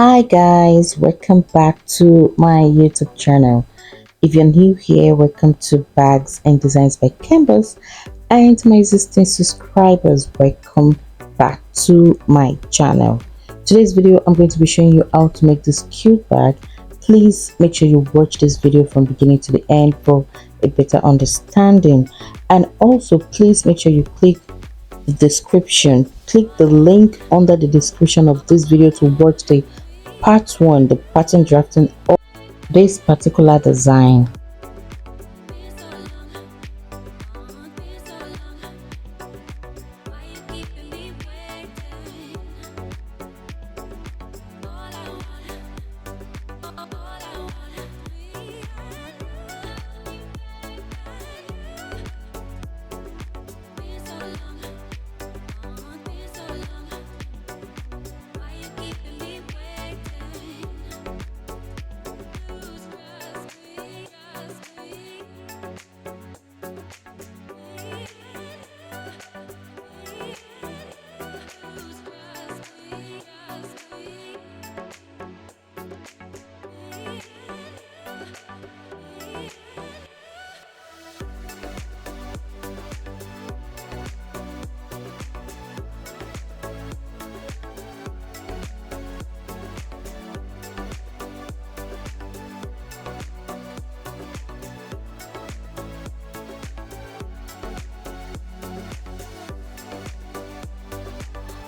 Hi guys, welcome back to my YouTube channel. If you're new here, welcome to Bags and Designs by KhemBuzz, and my existing subscribers, welcome back to my channel. Today's video, I'm going to be showing you how to make this cute bag. Please make sure you watch this video from beginning to the end for a better understanding, and also please make sure you click the description, click the link under the description of this video to watch the part 1, the pattern drafting of this particular design.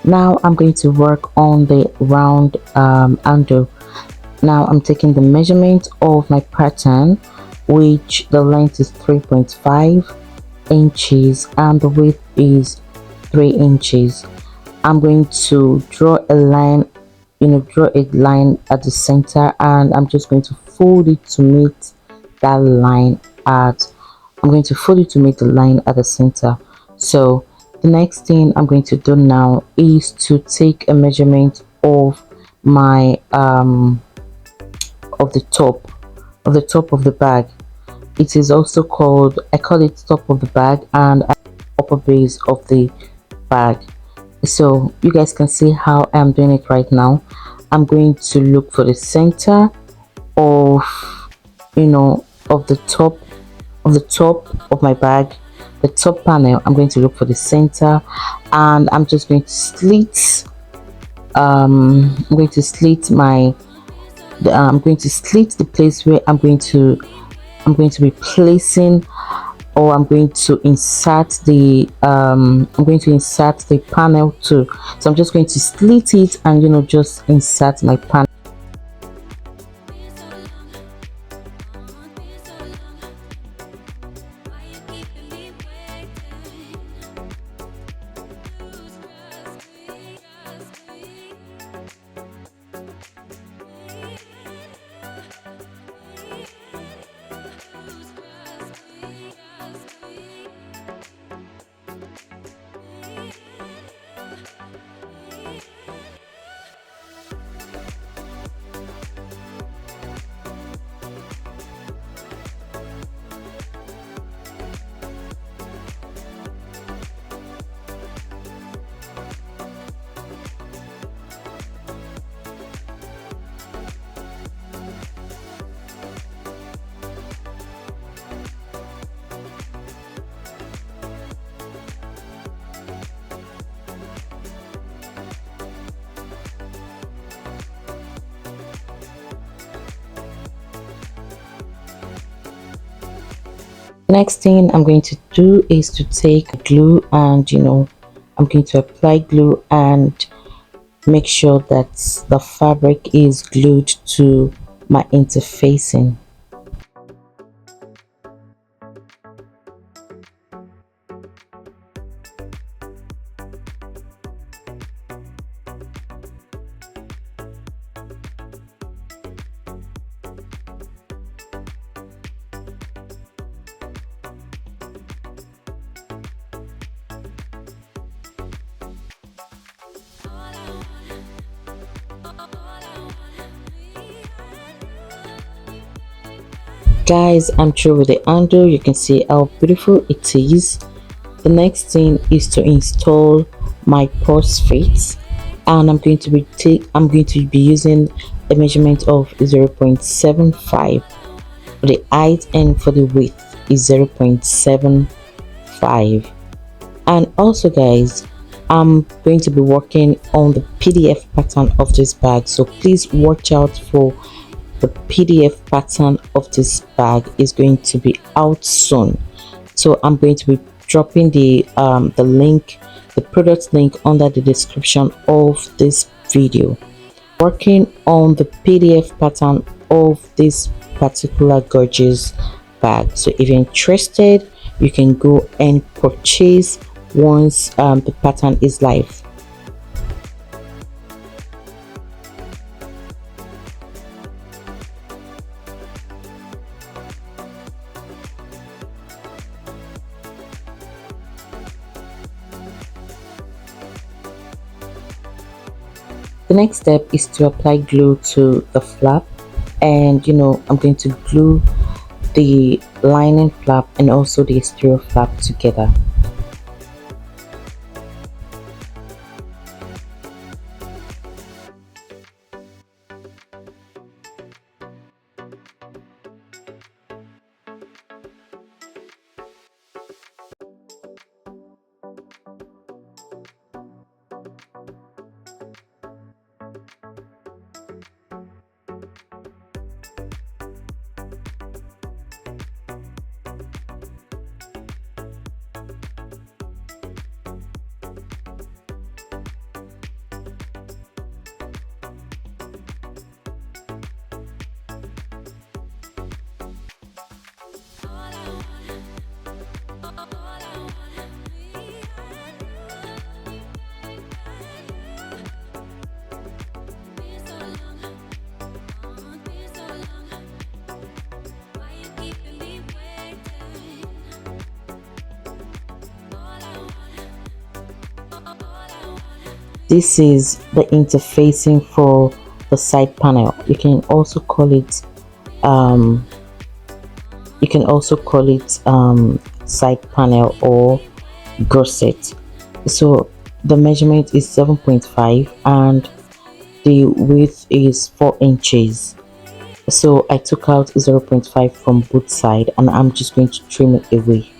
Now I'm going to work on the round handle. Now I'm taking the measurement of my pattern, which the length is 3.5 inches and the width is 3 inches. I'm going to draw a line, draw a line at the center, and I'm just going to fold it to meet that line at the line at the center. So the next thing I'm going to do now is to take a measurement of my of the top of the bag. It is also called, I call it top of the bag and upper base of the bag. So you guys can see how I'm doing it right now. I'm going to look for the center of the top of my bag, the top panel. I'm going to look for the center, and I'm just going to slit I'm going to slit the place where I'm going to be placing, or I'm going to insert the panel too. So I'm just going to slit it and just insert my panel. Next thing I'm going to do is to take glue, and I'm going to apply glue and make sure that the fabric is glued to my interfacing. Guys, I'm through with the handle. You can see how beautiful it is. The next thing is to install my purse fit, and I'm going to be using a measurement of 0.75 for the height, and for the width is 0.75. And also guys, I'm going to be working on the PDF pattern of this bag, so please watch out for the PDF pattern of this bag. Is going to be out soon, so I'm going to be dropping the link, the product link, under the description of this video. Working on the PDF pattern of this particular gorgeous bag, so if you're interested, you can go and purchase once the pattern is live. The next step is to apply glue to the flap, and I'm going to glue the lining flap and also the exterior flap together. This is the interfacing for the side panel. You can also call it side panel or gusset. So the measurement is 7.5 and the width is 4 inches. So I took out 0.5 from both sides, and I'm just going to trim it away.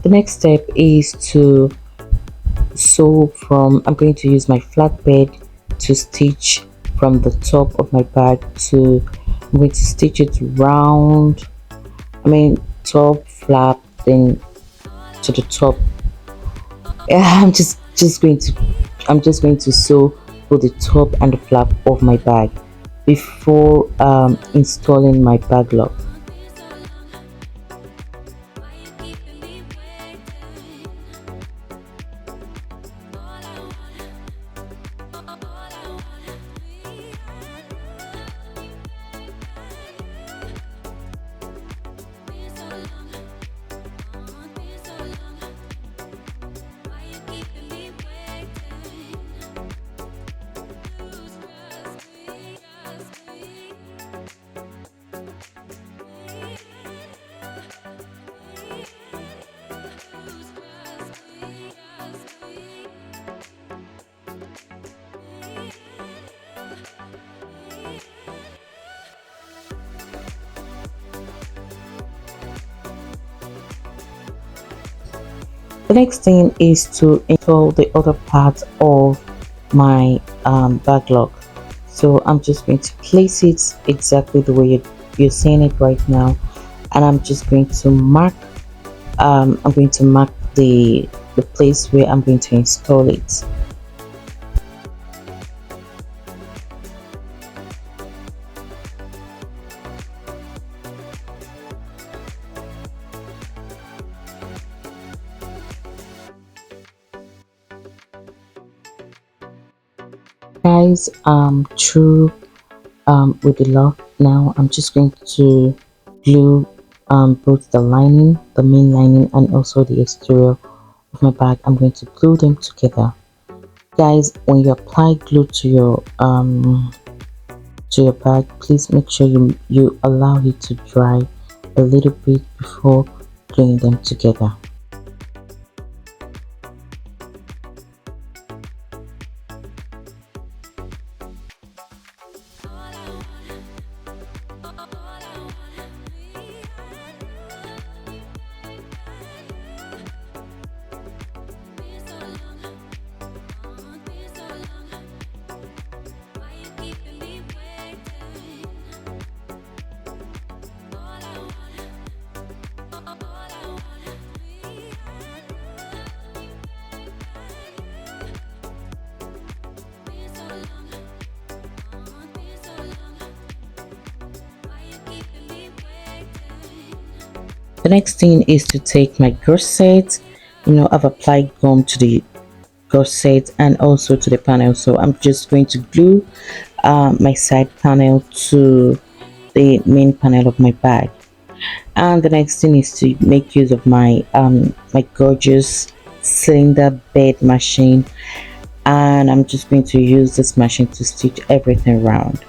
The next step is to sew from, I'm going to use my flatbed to stitch from the top of my bag to, I'm going to stitch it round, I mean top flap, then to the top. I'm just going to sew both the top and the flap of my bag before installing my bag lock. The next thing is to install the other part of my bag lock. So I'm just going to place it exactly the way you're seeing it right now, and I'm just going to mark the place where I'm going to install it. Guys, through with the lock. Now I'm just going to glue both the lining, the main lining, and also the exterior of my bag. I'm going to glue them together. Guys, when you apply glue to your bag, please make sure you allow it to dry a little bit before gluing them together. The next thing is to take my corset. I've applied gum to the corset and also to the panel, so I'm just going to glue my side panel to the main panel of my bag. And the next thing is to make use of my my gorgeous cylinder bed machine, and I'm just going to use this machine to stitch everything around.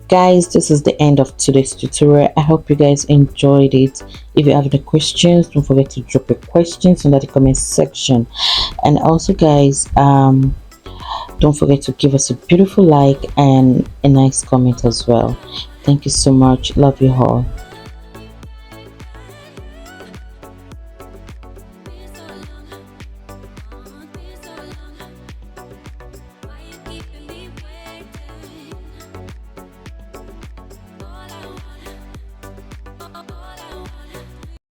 Guys, this is the end of today's tutorial. I hope you guys enjoyed it. If you have any questions, don't forget to drop your questions under the comment section. And also guys, don't forget to give us a beautiful like and a nice comment as well. Thank you so much. Love you all.